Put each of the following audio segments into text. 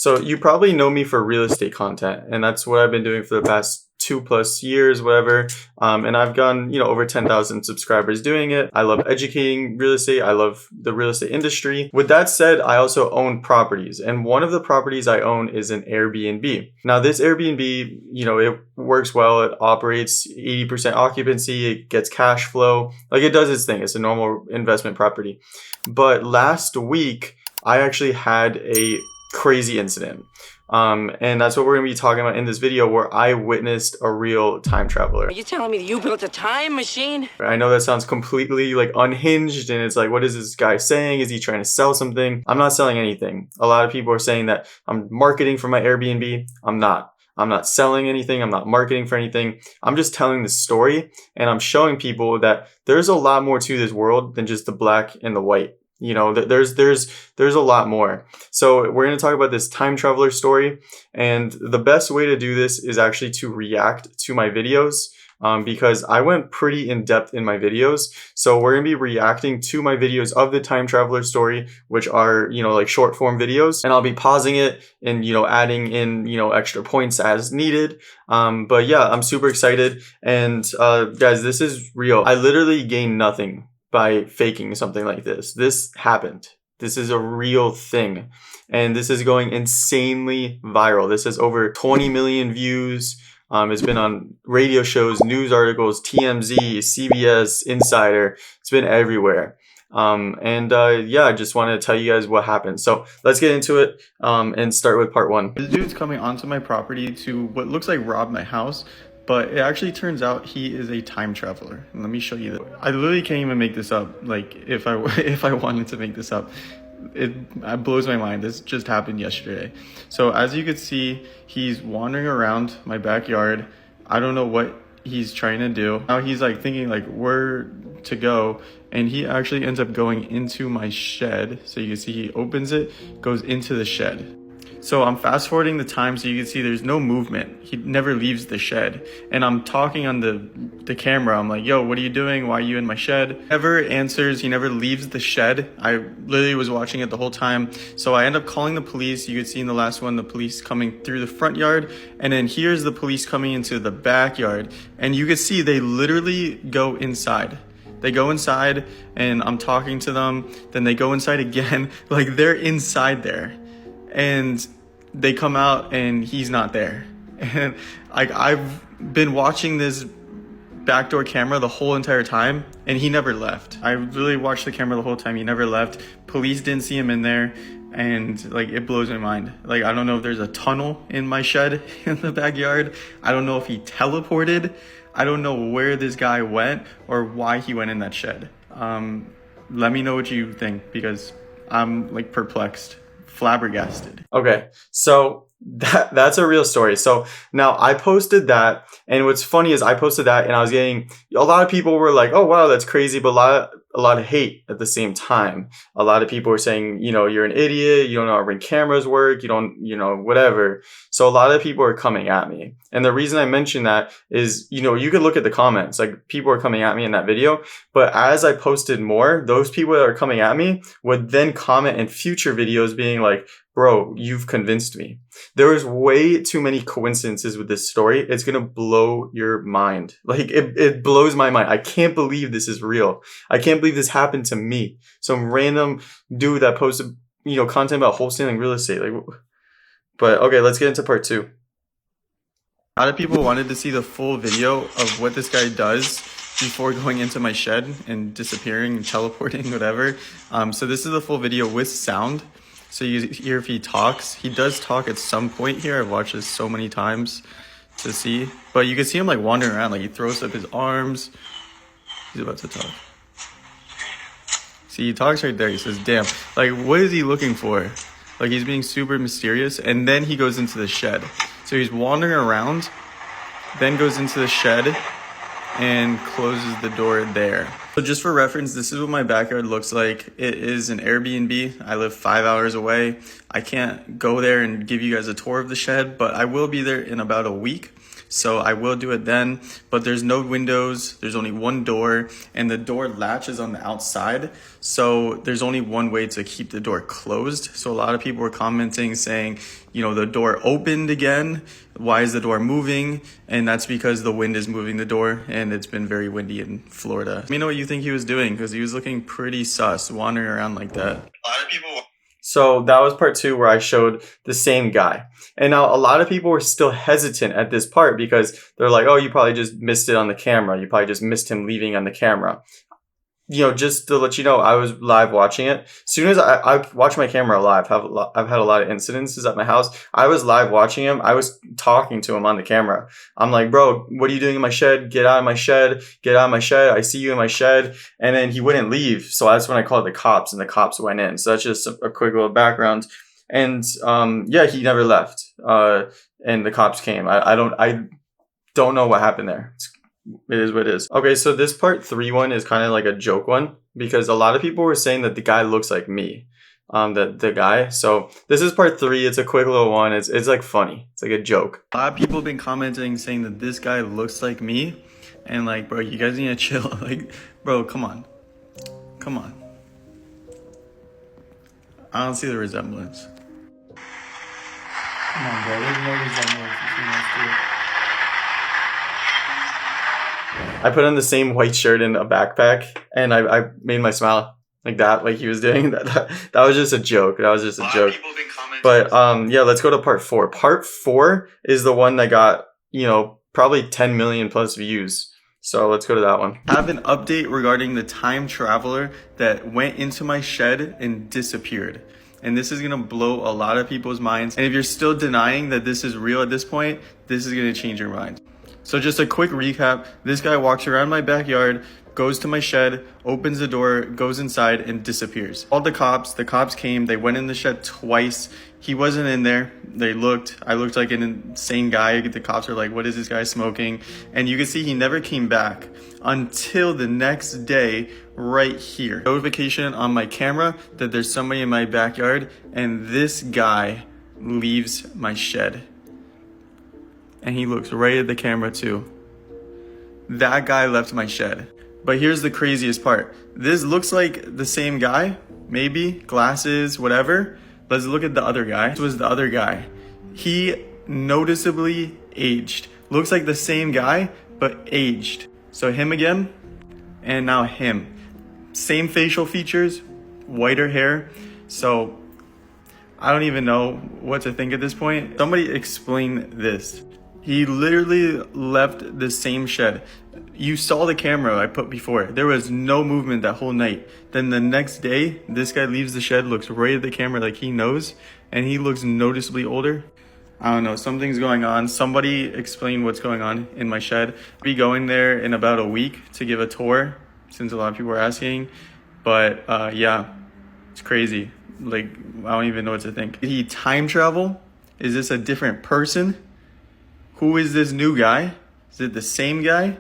So you probably know me for real estate content, and that's what I've been doing for the past 2+ years, whatever. And I've gotten, over 10,000 subscribers doing it. I love educating real estate. I love the real estate industry. With that said, I also own properties, and one of the properties I own is an Airbnb. Now this Airbnb, it works well. It operates 80% occupancy. It gets cash flow. Like, it does its thing. It's a normal investment property. But last week, I actually had a crazy incident. And that's what we're gonna be talking about in this video, where I witnessed a real time traveler. Are you telling me that you built a time machine? I know that sounds completely unhinged, and it's like, what is this guy saying? Is he trying to sell something? I'm not selling anything. A lot of people are saying that I'm marketing for my Airbnb. I'm not. I'm not selling anything. I'm not marketing for anything. I'm just telling the story, and I'm showing people that there's a lot more to this world than just the black and the white. There's a lot more. So we're going to talk about this time traveler story, and the best way to do this is actually to react to my videos, because I went pretty in depth in my videos. So we're going to be reacting to my videos of the time traveler story, which are, short form videos, and I'll be pausing it and, adding in, extra points as needed. But yeah, I'm super excited. And, guys, this is real. I literally gained nothing by faking something like this. This happened. This is a real thing. And this is going insanely viral. This has over 20 million views. It's been on radio shows, news articles, TMZ, CBS, Insider. It's been everywhere. Yeah, I just want to tell you guys what happened. So let's get into it and start with part one. This dude's coming onto my property to what looks like rob my house. But it actually turns out he is a time traveler. And let me show you that. I literally can't even make this up. Like, if I wanted to make this up, it blows my mind. This just happened yesterday. So as you can see, he's wandering around my backyard. I don't know what he's trying to do. Now he's thinking where to go, and he actually ends up going into my shed. So you can see he opens it, goes into the shed. So I'm fast forwarding the time so you can see there's no movement. He never leaves the shed. And I'm talking on the camera. I'm like, yo, what are you doing? Why are you in my shed? Never answers. He never leaves the shed. I literally was watching it the whole time. So I end up calling the police. You could see in the last one, the police coming through the front yard. And then here's the police coming into the backyard. And you could see they literally go inside. They go inside and I'm talking to them. Then they go inside again. They're inside there. And they come out and he's not there. And I've been watching this backdoor camera the whole entire time, and he never left. I really watched the camera the whole time. He never left. Police didn't see him in there, and it blows my mind. I don't know if there's a tunnel in my shed in the backyard. I don't know if he teleported. I don't know where this guy went or why he went in that shed. Let me know what you think, because I'm perplexed. Flabbergasted. Okay, so that's a real story. So now I posted that, and what's funny is I posted that and I was getting a lot of people were like, oh wow, that's crazy, but a lot of hate at the same time. A lot of people were saying, you're an idiot, you don't know how ring cameras work, you don't, whatever. So a lot of people are coming at me. And the reason I mention that is, you could look at the comments, people are coming at me in that video, but as I posted more, those people that are coming at me would then comment in future videos being like, bro, you've convinced me. There is way too many coincidences with this story. It's going to blow your mind. It blows my mind. I can't believe this is real. I can't believe this happened to me. Some random dude that posted, content about wholesaling real estate. But okay, let's get into part two. A lot of people wanted to see the full video of what this guy does before going into my shed and disappearing and teleporting, whatever. So this is the full video with sound. So you hear if he talks. He does talk at some point here. I've watched this so many times to see. But you can see him wandering around. He throws up his arms. He's about to talk. See, he talks right there. He says, damn. What is he looking for? He's being super mysterious. And then he goes into the shed. So he's wandering around, then goes into the shed and closes the door there. So just for reference, this is what my backyard looks like. It is an Airbnb. I live 5 hours away. I can't go there and give you guys a tour of the shed, but I will be there in about a week. So I will do it then, but there's no windows. There's only one door, and the door latch is on the outside. So there's only one way to keep the door closed. So a lot of people were commenting saying, you know, the door opened again. Why is the door moving? And that's because the wind is moving the door, and it's been very windy in Florida. Let me know what you think he was doing, because he was looking pretty sus, wandering around like that. A lot of people. So that was part 2 where I showed the same guy. And now a lot of people were still hesitant at this part because they're like, oh, you probably just missed it on the camera. You probably just missed him leaving on the camera. You know, just to let you know, I was live watching it. As soon as I watch my camera live, I've had a lot of incidences at my house. I was live watching him. I was talking to him on the camera. I'm like, bro, what are you doing in my shed? Get out of my shed. Get out of my shed. I see you in my shed. And then he wouldn't leave. So that's when I called the cops, and the cops went in. So that's just a quick little background. And yeah, he never left. And the cops came. I don't know what happened there. It is what it is. Okay, so this part 3 one is kind of like a joke one, because a lot of people were saying that the guy looks like me. The guy. So this is part 3. It's a quick little one. It's like funny. It's like a joke. A lot of people have been commenting saying that this guy looks like me. And like, bro, you guys need to chill. Like, bro, come on. Come on. I don't see the resemblance. Come on, bro. There's no resemblance between us two. I put on the same white shirt and a backpack, and I made my smile like that, like he was doing. That was just a joke. That was just a joke. But yeah, let's go to part 4. Part 4 is the one that got, you know, probably 10 million plus views. So let's go to that one. I have an update regarding the time traveler that went into my shed and disappeared. And this is gonna blow a lot of people's minds. And if you're still denying that this is real at this point, this is gonna change your mind. So just a quick recap. This guy walks around my backyard, goes to my shed, opens the door, goes inside, and disappears. Called the cops. The cops came. They went in the shed twice. He wasn't in there. They looked. I looked like an insane guy. The cops were like, what is this guy smoking? And you can see he never came back until the next day right here. Notification on my camera that there's somebody in my backyard, and this guy leaves my shed. And he looks right at the camera too. That guy left my shed. But here's the craziest part. This looks like the same guy, maybe, glasses, whatever. Let's look at the other guy. This was the other guy. He noticeably aged. Looks like the same guy, but aged. So him again, and now him. Same facial features, whiter hair. So I don't even know what to think at this point. Somebody explain this. He literally left the same shed. You saw the camera I put before. There was no movement that whole night. Then the next day, this guy leaves the shed, looks right at the camera like he knows, and he looks noticeably older. I don't know, something's going on. Somebody explain what's going on in my shed. I'll be going there in about a week to give a tour, since a lot of people are asking. But yeah, it's crazy. Like, I don't even know what to think. Did he time travel? Is this a different person? Who is this new guy? Is it the same guy?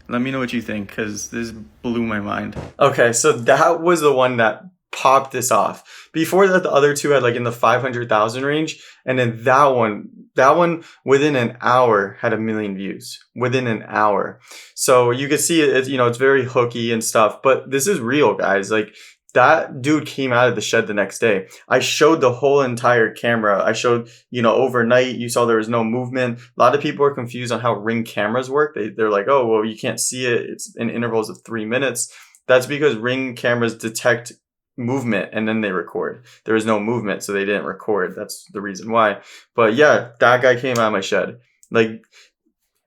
Let me know what you think, because this blew my mind. Okay, so that was the one that popped this off. Before that, the other two had like in the 500,000 range. And then that one within an hour had 1 million views. Within an hour. So you can see it, you know, it's very hooky and stuff. But this is real, guys. Like, that dude came out of the shed the next day. I showed the whole entire camera. I showed, you know, overnight, you saw there was no movement. A lot of people are confused on how Ring cameras work. They're like, oh, well, you can't see it. It's in intervals of 3 minutes. That's because Ring cameras detect movement and then they record. There was no movement, so they didn't record. That's the reason why. But yeah, that guy came out of my shed. Like,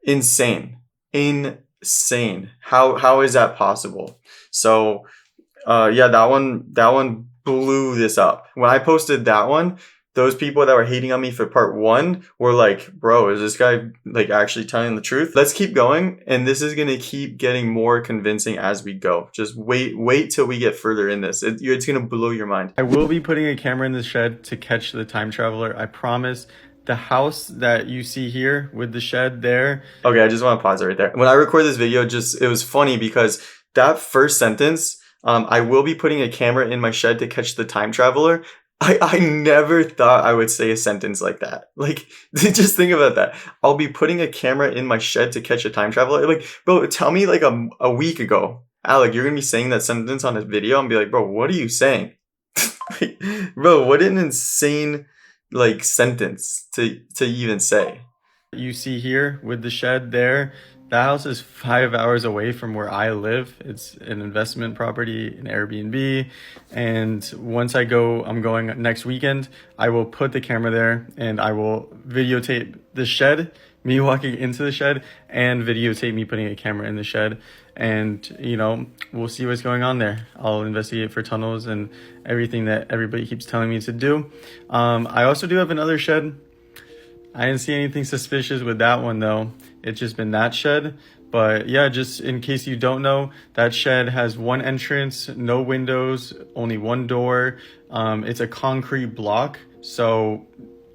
insane. Insane. How is that possible? So yeah, that one blew this up. When I posted that one, those people that were hating on me for part 1 were like, bro, is this guy like actually telling the truth? Let's keep going. And this is going to keep getting more convincing as we go. Just wait till we get further in this. It's going to blow your mind. I will be putting a camera in the shed to catch the time traveler. I promise. The house that you see here with the shed there. Okay, I just want to pause it right there. When I record this video, it was funny because that first sentence, I will be putting a camera in my shed to catch the time traveler. I never thought I would say a sentence like that. Like, just think about that. I'll be putting a camera in my shed to catch a time traveler. Like, bro, tell me like a week ago, Alec, you're going to be saying that sentence on a video and be like, bro, what are you saying? Bro, what an insane like sentence to even say. You see here with the shed there, that house is 5 hours away from where I live. It's an investment property, an Airbnb. And once I'm going next weekend, I will put the camera there and I will videotape the shed, me walking into the shed, and videotape me putting a camera in the shed. And, we'll see what's going on there. I'll investigate for tunnels and everything that everybody keeps telling me to do. I also do have another shed. I didn't see anything suspicious with that one though. It's just been that shed. But yeah, just in case you don't know, that shed has one entrance, no windows, only one door. It's a concrete block. So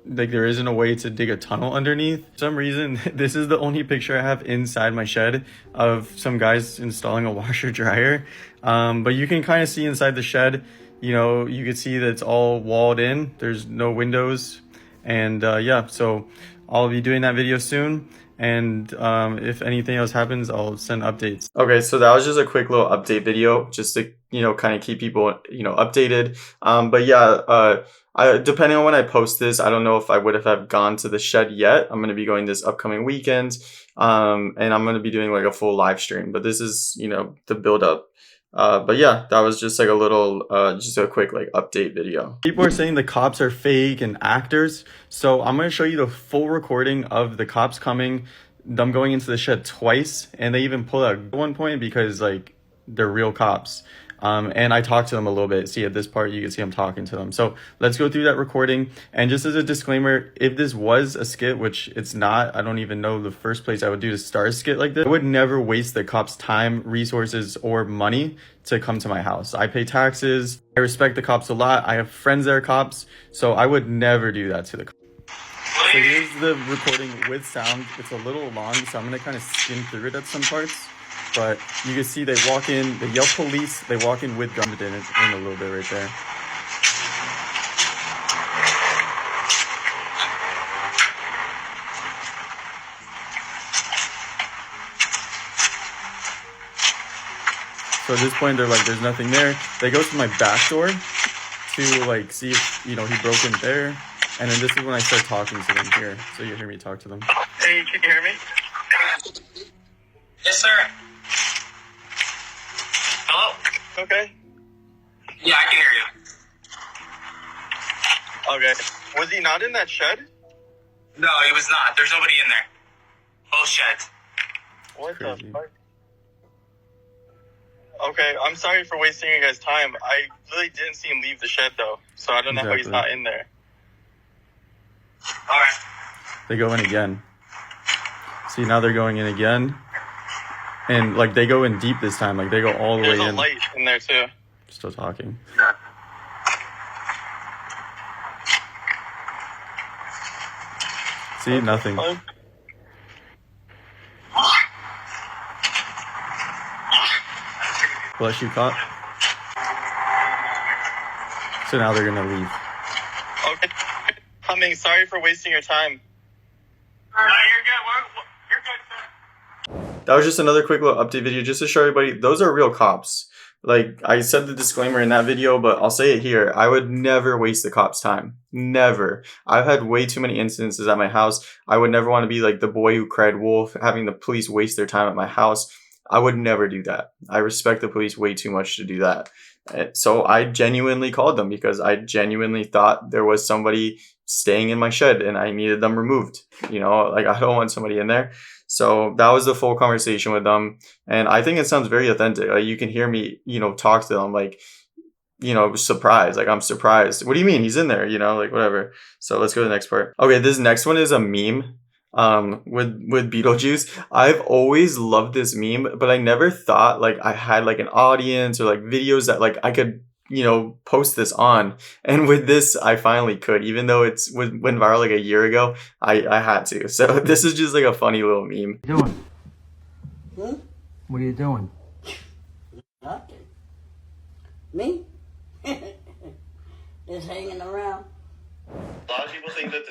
like there isn't a way to dig a tunnel underneath. For some reason, this is the only picture I have inside my shed of some guys installing a washer dryer. But you can kind of see inside the shed, you can see that it's all walled in. There's no windows. And yeah, so I'll be doing that video soon. And if anything else happens, I'll send updates. Okay, so that was just a quick little update video just to, kind of keep people, updated. But yeah, depending on when I post this, I don't know if I would have gone to the shed yet. I'm going to be going this upcoming weekend. And I'm going to be doing like a full live stream. But this is, the build up. But yeah, that was just like a little, just a quick like update video. People are saying the cops are fake and actors. So I'm going to show you the full recording of the cops coming, them going into the shed twice. And they even pull out at one point because like they're real cops. And I talked to them a little bit. See, at this part, you can see I'm talking to them. So let's go through that recording. And just as a disclaimer, if this was a skit, which it's not, I don't even know the first place I would do to start a skit like this. I would never waste the cops' time, resources, or money to come to my house. I pay taxes. I respect the cops a lot. I have friends that are cops. So I would never do that to the cops. So here's the recording with sound. It's a little long, so I'm going to kind of skim through it at some parts. But you can see they walk in, they yell police, they walk in with guns in a little bit right there. So at this point, they're like, there's nothing there. They go to my back door to like see if, he broke in there. And then this is when I start talking to them here. So you hear me talk to them. Hey, can you hear me? Yes, sir. Hello? Okay. Yeah, I can hear you. Okay. Was he not in that shed? No, he was not. There's nobody in there. Both sheds. What Crazy. the fuck? Okay, I'm sorry for wasting your guys' time. I really didn't see him leave the shed, though. So I don't know how he's not in there. All right. They go in again. See, now they're going in again. And like they go in deep this time. Like they go all the There's way a in. light in there, too. Still talking. Yeah. See, nothing. Bless you, cop. So now they're gonna leave. Okay. Coming, sorry for wasting your time. No, you're good. You're good, sir. That was just another quick little update video just to show everybody those are real cops. Like I said the disclaimer in that video, but I'll say it here. I would never waste the cops' time. Never. I've had way too many incidences at my house. I would never want to be like the boy who cried wolf, having the police waste their time at my house. I would never do that. I respect the police way too much to do that. So I genuinely called them because I genuinely thought there was somebody staying in my shed and I needed them removed. Like I don't want somebody in there. So that was the full conversation with them. And I think it sounds very authentic. Like you can hear me, talk to them like, surprised. Like I'm surprised. What do you mean? He's in there, like whatever. So let's go to the next part. Okay, this next one is a meme. With Beetlejuice. I've always loved this meme, but I never thought like I had like an audience or like videos that like I could, post this on. And with this, I finally could, even though went viral like a year ago, I had to. So this is just like a funny little meme. What are you doing? What are you doing? Nothing. Me? Just hanging around. A lot of people think that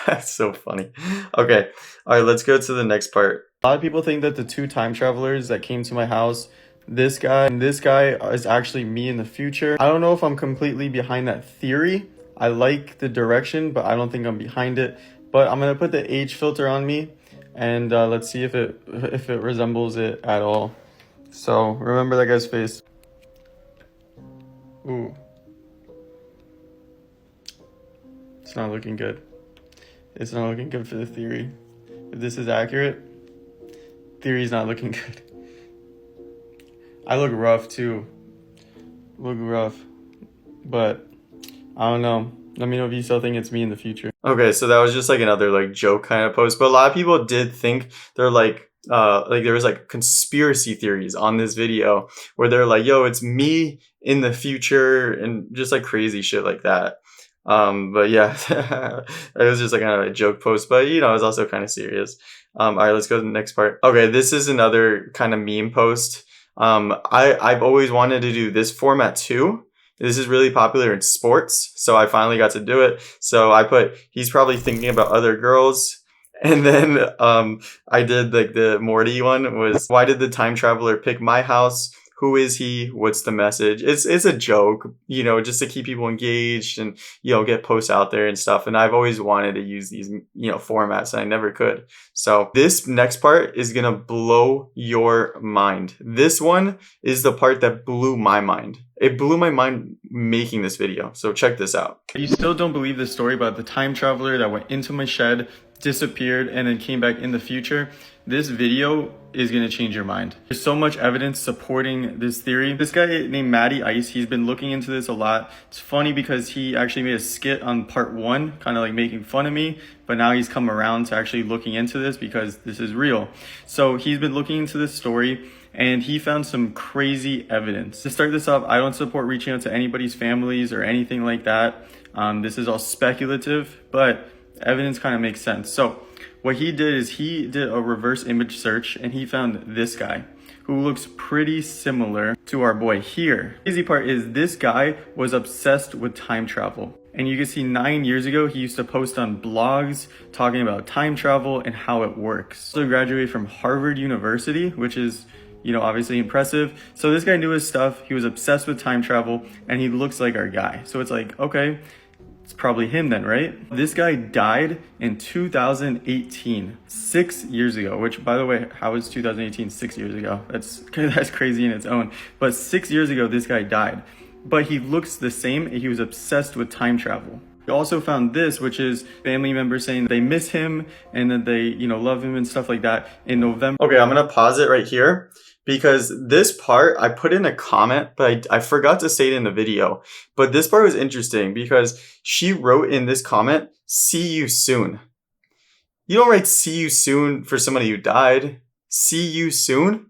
That's so funny. Okay. All right, let's go to the next part. A lot of people think that the two time travelers that came to my house, this guy and this guy is actually me in the future. I don't know if I'm completely behind that theory. I like the direction, but I don't think I'm behind it. But I'm gonna put the age filter on me, and let's see if it resembles it at all. So remember that guy's face. Ooh, it's not looking good. It's not looking good for the theory. If this is accurate, theory's not looking good. I look rough too. Look rough, but I don't know. Let me know if you still think it's me in the future. Okay, so that was just like another like joke kind of post, but a lot of people did think they're like there was like conspiracy theories on this video where they're like, yo, it's me in the future, and just like crazy shit like that. But yeah, it was just like kind of a joke post, but you know, it was also kind of serious. All right, let's go to the next part. Okay, this is another kind of meme post. I've always wanted to do this format too. This is really popular in sports, so I finally got to do it. So I put, he's probably thinking about other girls. And then I did like the Morty one was, why did the time traveler pick my house? Who is he? What's the message? It's a joke, you know, just to keep people engaged and, you know, get posts out there and stuff. And I've always wanted to use these, you know, formats, and I never could. So this next part is going to blow your mind. This one is the part that blew my mind. It blew my mind making this video. So check this out. You still don't believe the story about the time traveler that went into my shed, disappeared, and then came back in the future? This video is going to change your mind. There's so much evidence supporting this theory. This guy named Matty Ice, he's been looking into this a lot. It's funny because he actually made a skit on part 1, kind of like making fun of me, but now he's come around to actually looking into this because this is real. So he's been looking into this story, and he found some crazy evidence. To start this off, I don't support reaching out to anybody's families or anything like that. This is all speculative, but evidence kind of makes sense. So what he did is he did a reverse image search, and he found this guy who looks pretty similar to our boy here. The crazy part is this guy was obsessed with time travel. And you can see 9 years ago, he used to post on blogs talking about time travel and how it works. So he graduated from Harvard University, which is, you know, obviously impressive. So this guy knew his stuff. He was obsessed with time travel, and he looks like our guy. So it's like, okay, it's probably him then, right? This guy died in 2018, 6 years ago, which, by the way, how is 2018 6 years ago? That's crazy in its own. But 6 years ago, this guy died. But he looks the same, and he was obsessed with time travel. We also found this, which is family members saying they miss him and that they, you know, love him and stuff like that in November. Okay, I'm gonna pause it right here because this part I put in a comment, but I forgot to say it in the video. But this part was interesting because she wrote in this comment, "See you soon." You don't write "see you soon" for somebody who died. "See you soon"?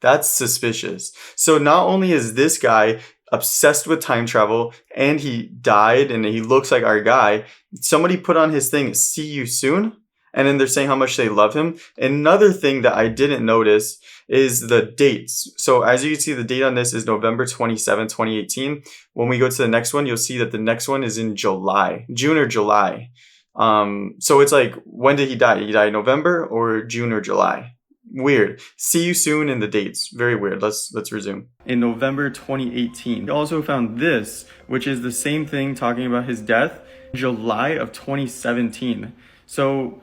That's suspicious. So not only is this guy obsessed with time travel and he died and he looks like our guy, somebody put on his thing, "See you soon," and then they're saying how much they love him. Another thing that I didn't notice is the dates. So as you can see, the date on this is November 27, 2018. When we go to the next one, you'll see that the next one is in July, June or July. So it's like, when did he die? Did he die in November or June or July? Weird. "See you soon" in the dates. Very weird. Let's resume. In November 2018. We also found this, which is the same thing talking about his death, July of 2017. So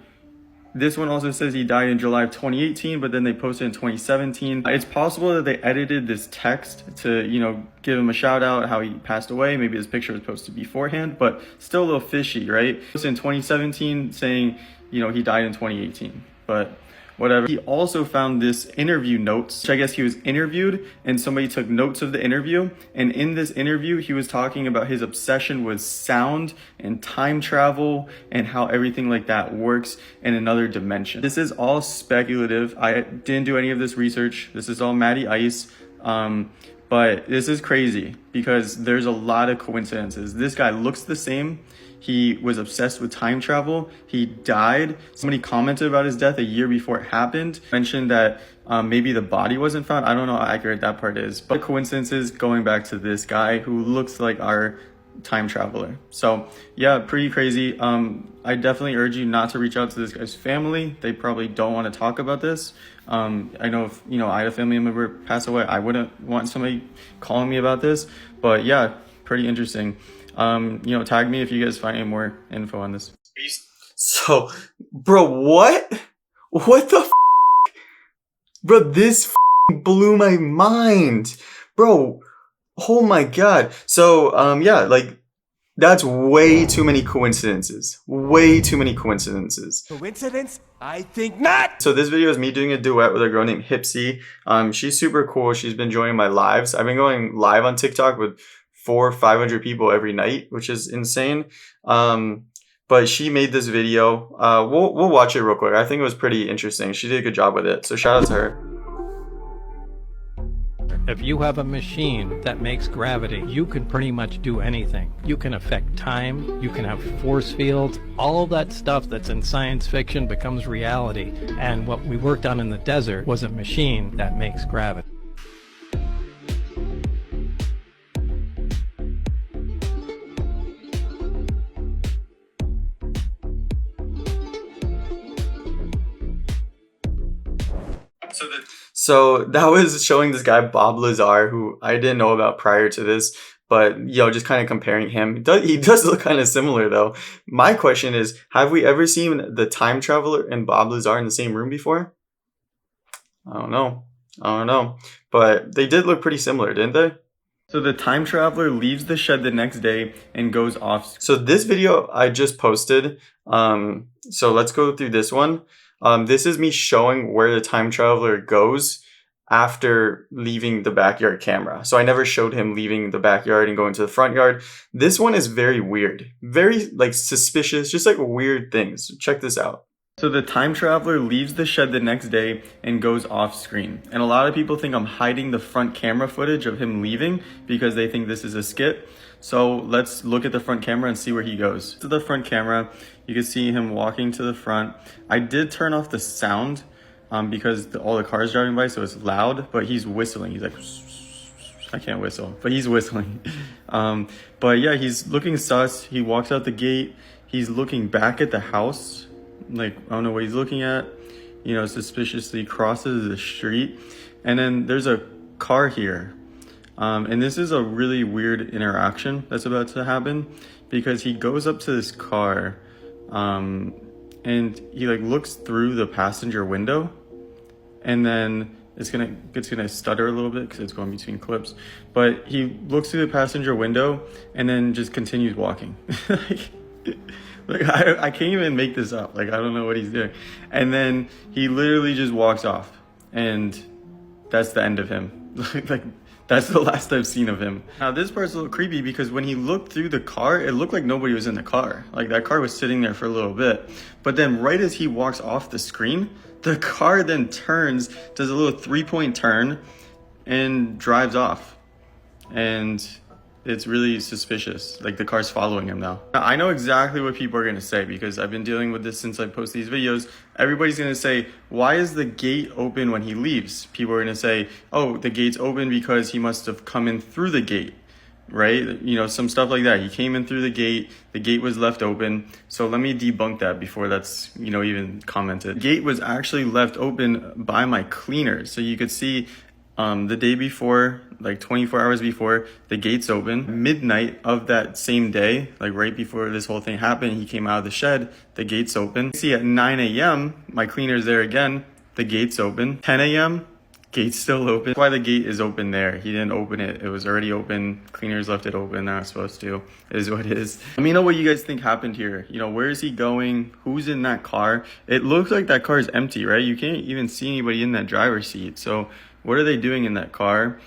this one also says he died in July of 2018, but then they posted in 2017. It's possible that they edited this text to, you know, give him a shout out, how he passed away. Maybe his picture was posted beforehand, but still a little fishy, right? It was in 2017 saying, you know, he died in 2018, but whatever. He also found this interview notes, which I guess he was interviewed and somebody took notes of the interview. And in this interview, he was talking about his obsession with sound and time travel and how everything like that works in another dimension. This is all speculative. I didn't do any of this research. This is all Matty Ice. But this is crazy because there's a lot of coincidences. This guy looks the same. He was obsessed with time travel. He died. Somebody commented about his death a year before it happened. Mentioned that maybe the body wasn't found. I don't know how accurate that part is. But coincidences going back to this guy who looks like our time traveler. So yeah, pretty crazy. I definitely urge you not to reach out to this guy's family. They probably don't want to talk about this. I know if, you know, I had a family member pass away, I wouldn't want somebody calling me about this. But yeah, pretty interesting. You know, tag me if you guys find any more info on this. So, bro, what? What the bro, this blew my mind. Bro, oh my god. So, yeah, like, that's way too many coincidences. Way too many coincidences. Coincidence? I think not! So this video is me doing a duet with a girl named Hipsy. She's super cool. She's been joining my lives. I've been going live on TikTok with 400-500 people every night, which is insane. But she made this video. We'll watch it real quick. I think it was pretty interesting. She did a good job with it. So shout out to her. If you have a machine that makes gravity, you can pretty much do anything. You can affect time, you can have force fields, all that stuff that's in science fiction becomes reality. And what we worked on in the desert was a machine that makes gravity. So that was showing this guy Bob Lazar, who I didn't know about prior to this, but just kind of comparing him. He does look kind of similar though. My question is, have we ever seen the time traveler and Bob Lazar in the same room before? I don't know. But they did look pretty similar, didn't they? So the time traveler leaves the shed the next day and goes off. So this video I just posted. So let's go through this one. This is me showing where the time traveler goes after leaving the backyard camera. So I never showed him leaving the backyard and going to the front yard. This one is very weird, very like suspicious, just like weird things. Check this out. So the time traveler leaves the shed the next day and goes off screen. And a lot of people think I'm hiding the front camera footage of him leaving because they think this is a skit. So let's look at the front camera and see where he goes. To the front camera, you can see him walking to the front. I did turn off the sound because all the cars driving by, so it's loud, but he's whistling. He's like, I can't whistle, but he's whistling. But yeah, he's looking sus. He walks out the gate. He's looking back at the house. Like, I don't know what he's looking at. You know, suspiciously crosses the street. And then there's a car here. And this is a really weird interaction that's about to happen because he goes up to this car and he like looks through the passenger window, and then it's gonna stutter a little bit because it's going between clips, but he looks through the passenger window and then just continues walking. Like I can't even make this up. Like, I don't know what he's doing. And then he literally just walks off, and that's the end of him. Like, that's the last I've seen of him. Now, this part's a little creepy because when he looked through the car, it looked like nobody was in the car. Like, that car was sitting there for a little bit. But then right as he walks off the screen, the car then turns, does a little 3-point turn, and drives off. And it's really suspicious. Like, the car's following him now. I know exactly what people are going to say because I've been dealing with this since I posted these videos. Everybody's going to say, why is the gate open when he leaves? People are going to say, oh, the gate's open because he must have come in through the gate, right? You know, some stuff like that. He came in through the gate was left open. So let me debunk that before that's, you know, even commented. The gate was actually left open by my cleaners. So you could see the day before, like 24 hours before, the gates open. Midnight of that same day, like right before this whole thing happened, he came out of the shed, the gates open. See, at 9 a.m., my cleaner's there again, the gates open. 10 a.m., gate's still open. That's why the gate is open there. He didn't open it. It was already open. Cleaners left it open. They're not supposed to. It is what it is. Let me know what you guys think happened here. You know, where is he going? Who's in that car? It looks like that car is empty, right? You can't even see anybody in that driver's seat. So what are they doing in that car?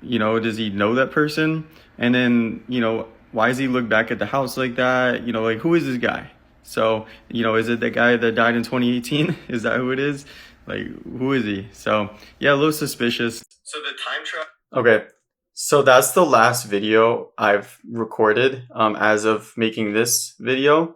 You know, does he know that person? And then, you know, why does he look back at the house like that? You know, like, who is this guy? So, you know, is it the guy that died in 2018? Is that who it is? Like, who is he? So, yeah, a little suspicious. So the time travel. Okay, so that's the last video I've recorded as of making this video.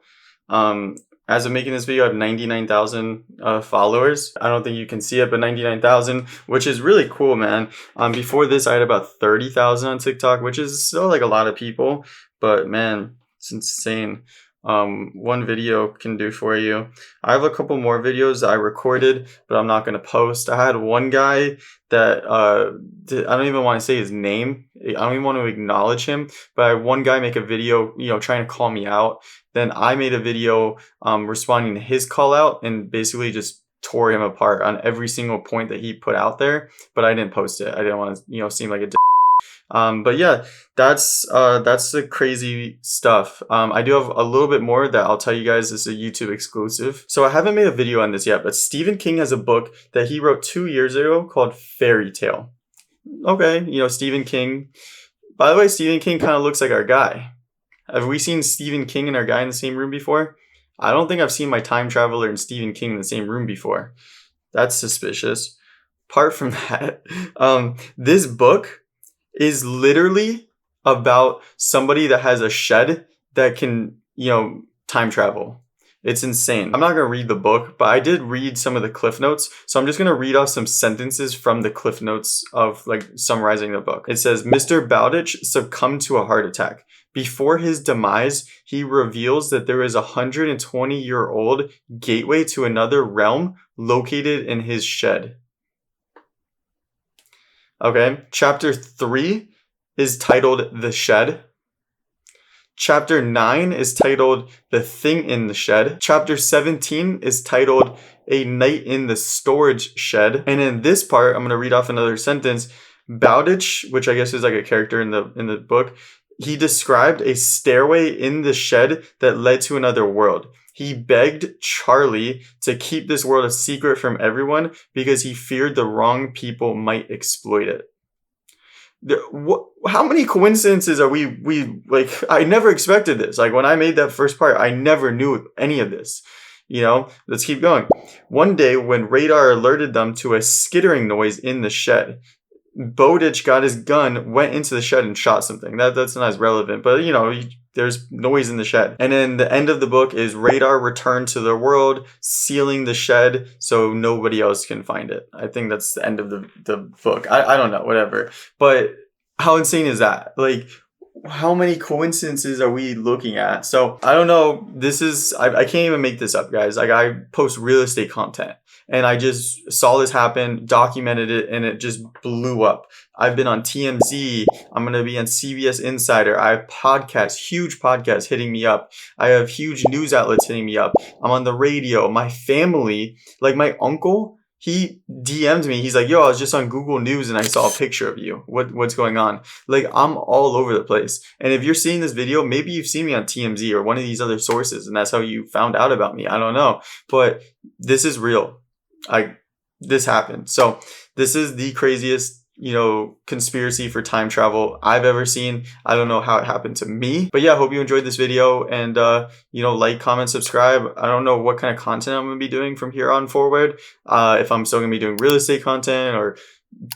As of making this video, I have 99,000 followers. I don't think you can see it, but 99,000, which is really cool, man. Before this, I had about 30,000 on TikTok, which is still like a lot of people, but man, it's insane. one video can do for you. I have a couple more videos that I recorded, but I'm not going to post. I had one guy that I don't even want to say his name. I don't even want to acknowledge him, but I had one guy make a video, trying to call me out. Then I made a video responding to his call out and basically just tore him apart on every single point that he put out there, but I didn't post it. I didn't want to, seem like a but yeah, that's the crazy stuff. I do have a little bit more that I'll tell you guys. This is a YouTube exclusive. So I haven't made a video on this yet, but Stephen King has a book that he wrote 2 years ago called Fairy Tale. Okay, Stephen King. By the way, Stephen King kind of looks like our guy. Have we seen Stephen King and our guy in the same room before? I don't think I've seen my time traveler and Stephen King in the same room before. That's suspicious. Apart from that, this book is literally about somebody that has a shed that can, time travel. It's insane. I'm not going to read the book, but I did read some of the cliff notes. So I'm just going to read off some sentences from the cliff notes of summarizing the book. It says, Mr. Bowditch succumbed to a heart attack. Before his demise, he reveals that there is a 120-year-old gateway to another realm located in his shed. Okay, chapter 3 is titled The Shed. Chapter 9 is titled The Thing in the Shed. Chapter 17 is titled A Night in the Storage Shed. And in this part, I'm going to read off another sentence. Bowditch, which I guess is like a character in the book, he described a stairway in the shed that led to another world. He begged Charlie to keep this world a secret from everyone because he feared the wrong people might exploit it. How many coincidences are we I never expected this. When I made that first part, I never knew any of this. Let's keep going. One day when radar alerted them to a skittering noise in the shed, Bowditch got his gun, went into the shed and shot something. That's not as relevant, but there's noise in the shed. And then the end of the book is radar returned to the world, sealing the shed so nobody else can find it. I think that's the end of the book. I don't know, whatever. But how insane is that? How many coincidences are we looking at? So I don't know. I can't even make this up, guys. I post real estate content and I just saw this happen, documented it, and it just blew up. I've been on TMZ. I'm going to be on CBS Insider. I have podcasts, huge podcasts hitting me up. I have huge news outlets hitting me up. I'm on the radio. My family, my uncle, he DM'd me. He's like, yo, I was just on Google News and I saw a picture of you. What's going on? I'm all over the place. And if you're seeing this video, maybe you've seen me on TMZ or one of these other sources and that's how you found out about me. I don't know. But this is real. This happened. So this is the craziest, conspiracy for time travel I've ever seen. I don't know how it happened to me, but yeah, I hope you enjoyed this video and, like, comment, subscribe. I don't know what kind of content I'm going to be doing from here on forward. If I'm still going to be doing real estate content or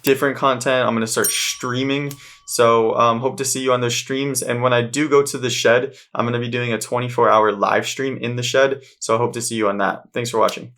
different content, I'm going to start streaming. So, hope to see you on those streams. And when I do go to the shed, I'm going to be doing a 24-hour live stream in the shed. So I hope to see you on that. Thanks for watching.